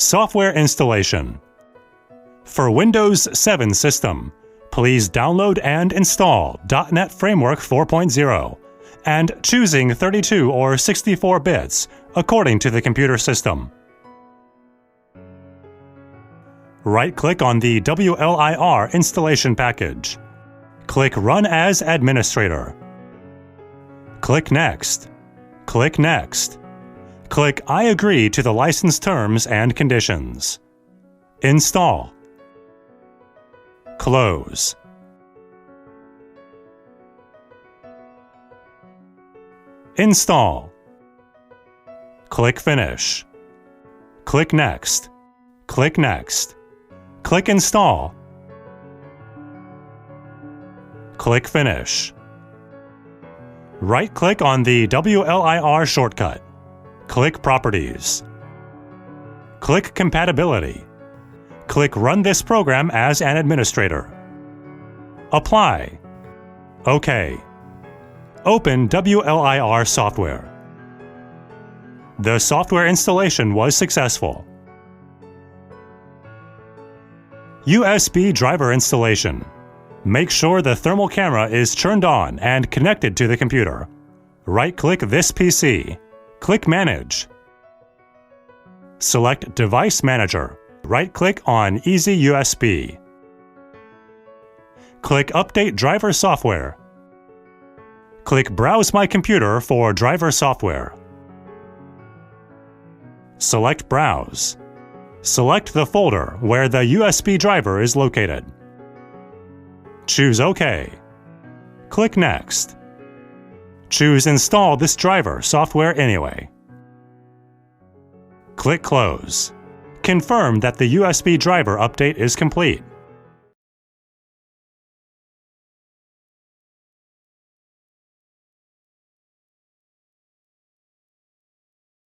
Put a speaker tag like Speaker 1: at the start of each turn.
Speaker 1: Software installation. For Windows 7 system, please download and install .NET Framework 4.0 and choosing 32 or 64 bits according to the computer system. Right-click on the WLIR installation package. Click Run as Administrator. Click Next. Click Next. Click I agree to the license terms and conditions. Install. Close. Install. Click Finish. Click Next. Click Next. Click Install. Click Finish. Right-click on the WLIR shortcut. Click Properties. Click Compatibility. Click Run this program as an administrator. Apply. OK. Open WLIR software. The software installation was successful. USB driver installation. Make sure the thermal camera is turned on and connected to the computer. Right-click this PC. Click Manage. Select Device Manager. Right-click on Easy USB. Click Update Driver Software. Click Browse My Computer for driver software. Select Browse. Select the folder where the USB driver is located. Choose OK. Click Next. Choose Install this driver software anyway. Click Close. Confirm that the USB driver update is complete.